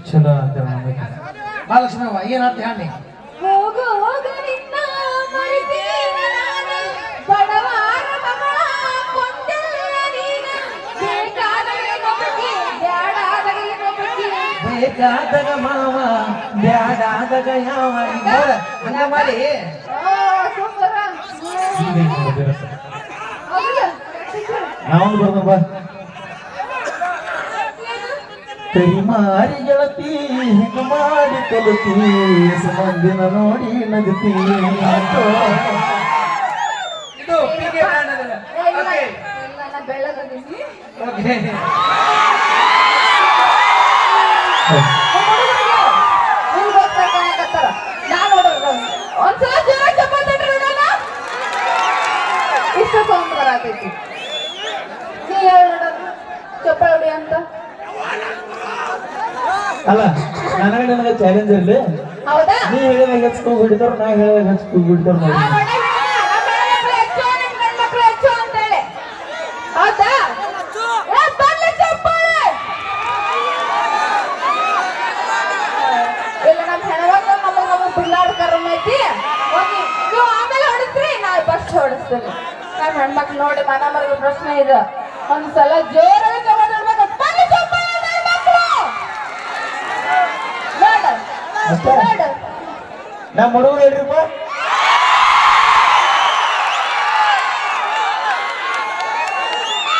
ಚಲೋ ಅಂತ ಮಹಾಲಕ್ಷ್ಮಿ ಏನಂತ ಹೇಳಿ ಹೋಗು ಹೋಗು ನಿನ್ನ ಮರಿತೀನ ನಾನು ಬಡವಾರ ಮಗಳ ಕೊಂದಿಲ್ಲ ನೀನ ಬೇಕಾದಾಗ ಒಬ್ಬಕಿ ಬ್ಯಾಡಾದಾಗ ಇನ್ನೊಬ್ಬಕಿ ಬೇಕಾದಾಗ ಮಾವ ಬ್ಯಾಡಾದಾಗ ಯಾವ ಹಂಗ ಮಾಡಿ ಸೂಪರ ನಾವೊಂದು ಬರ್ದ ಬಾ ಕರಿ ಮಾರಿ ಗೆಳತಿ ಹಿಂಗ ಮಾಡಿ ಕಲತಿ ಮಂದಿನ ನೋಡಿ ನಗತಿ ಇದು ಪಿಕೆ ಬ್ರ್ಯಾಂಡ್ ಅದಲ್ಲ ಓಕೆ ನಾನು ಬೆಳ್ಳಗದೀನಿ ಓಕೆ ನೀವು ಗೊತ್ತಾಗತ್ತಾರ ನಾನು ನೋಡೋದು ಒಂದ್ಸಲ ಜೋರ ಚಪಾತಿ ನೋಡೋಣ ಇಷ್ಟ ಸೌಂಡ್ ಬರತೈತಿ ನೀ ಹೇಳ ಚಪ್ಪಾಳೆ ಹೊಡಿ ಅಂತ ಅಲ್ಲ ನನಗೆ ನನಗೆ ಚಾಲೆಂಜ್ ಇರಲಿ ಹೌದಾ ನೀ ಹೇಳಿದಾಗ ಹೆಚ್ಚು ಹಿಡಿದವ್ರು ನಾ ಹೇಳಿದಾಗ ಹೆಚ್ಚು ಹಿಡಿದವ್ರು ನೋಡಿ ಹೆಣ್ಮಕ್ಳು ನೋಡಿ ಮನ ಮರಗ ಪ್ರಶ್ನೆ ಇದೆ ಒಂದ್ಸಲ ಜೋರಾಗಿ ನಮ್ಮ ಹುಡುಗರು ಹೇಳ್ರಿಪ್ಪ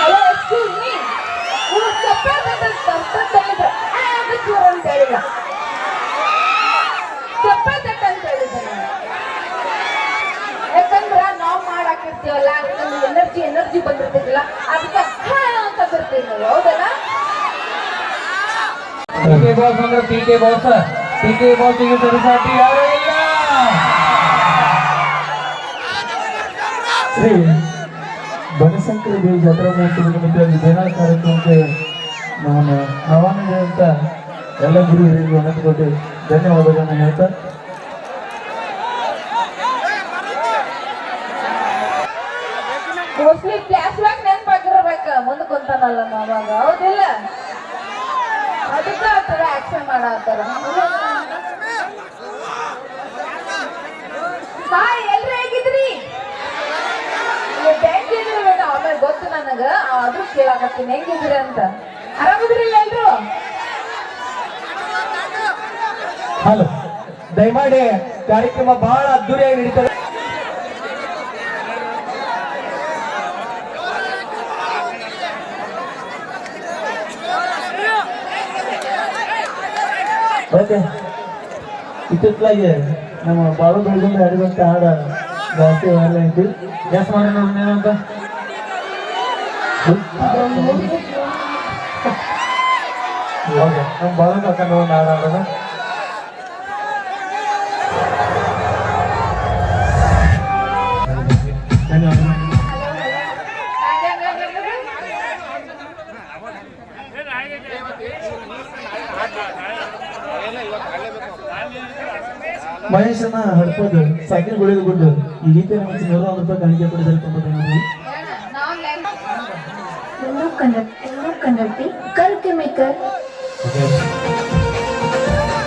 ಹಲೋ ಎಕ್ಸ್ಕ್ಯೂಸ್ ಮೀ ಇವ್ರು ಚಪ್ಪಾಳೆ ತಂದಿದ್ರು ಅಂತ ಹೇಳಿಲ್ಲ ಚಪ್ಪಾಳೆ ತಟ್ಟ ಅಂತ ಹೇಳಿದ್ದೆ ನಾನು ಯಾಕಂದ್ರ ನಾವು ಮಾಡಾಕಿರ್ತೀವಲ್ಲ ಎನರ್ಜಿ ಎನರ್ಜಿ ಬಂದಿರ್ತಿದ್ದಿಲ್ಲ ಅದಕ್ಕೆ ಅಂತ ಬರ್ತೀವಿ ನಾವು ಹೌದಲ್ಲ ಪಿಕೆ ಬಾಸ್ ಅಂದ್ರೆ ಪಿಕೆ ಬಾಸ್ ಗೆ ಸರಿಸಾಟಿ ಯಾರು ಇಲ್ಲ ಶ್ರೀ ಬನಶಂಕರಿ ದೇವಿ ಜಾತ್ರಾ ಮಹೋತ್ಸವ ನಿಮಿತ್ತ ದಿನಾಳ ಕಾರ್ಯಕ್ರಮಕ್ಕೆ ನಾನು ಆಹ್ವಾನ ಅಂತ ಎಲ್ಲ ಗುರು ಹಿರಿಯರಿಗೆ ಅನಂತಕೋಟಿ ಧನ್ಯವಾದಗಳನ್ನು ಹೇಳ್ತಾ ಮೋಸ್ಟ್ಲಿ ಫ್ಲಾಶ್ ಬ್ಯಾಕ್ ನೆನಪಾಗಿರ್ಬೇಕ ಮುಂದೆ ಕುಂತಾನಲ್ಲ ಅವಾಗ ಹೌದಿಲ್ಲ ಅದಕ್ಕೆ ಆತರ ಆಕ್ಷನ್ ಮಾಡತ್ತಾರ ಹಾಯ್ ಎಲ್ರು ಹೇಗಿದ್ರಿ ಹೆಂಗಿದ್ರಿ ಆಮೇಲೆ ಗೊತ್ತು ನನಗ ಆದ್ರೂ ಕೇಳಾಕತ್ತೀನಿ ಹೆಂಗಿದ್ರಿ ಅಂತ ಆರಾಮಿದ್ರಿ ಎಲ್ರು ಹಲೋ ದಯಮಾಡಿ ಕಾರ್ಯಕ್ರಮ ಬಹಳ ಅದ್ದೂರಿಯಾಗಿ ನಡೀತದೆ ಓಕೆ ಇತ್ತಿತ್ತಲಾಗಿ ನಮ್ಮ ಬಾಳು ಬೆಳಗುಂದ ಹಾಡಿದಂತ ಹಾಡ ಜಾಸ್ತಿ ವೈರಲ್ ಐತಿ ಗ್ಯಾಸ್ ಮಾಡಿ ನೋಡಿ ಏನಂತ ನಮ್ಮ ಬಾಳು ಹಾಕೊಂಡು ಒಂದು ಹಾಡು ಹಾಡೋಣ ಧನ್ಯವಾದ ಮಹೇಶನ ಹಡ್ಪೋದು ಸೈಕಲ್ ಗುಳಿದು ಗುಡ್ಡು ಈ ಗೀತೆ ನಮಗೆ 100 ರೂಪಾಯಿ ಕಾಣಿಕೆ ಕೊಡಿದರೆ ತುಂಬ ಧನ್ಯವಾದಗಳು ಕನ್ನಡತಿ ಕರ್ ಕೆ ಮೇಕರ್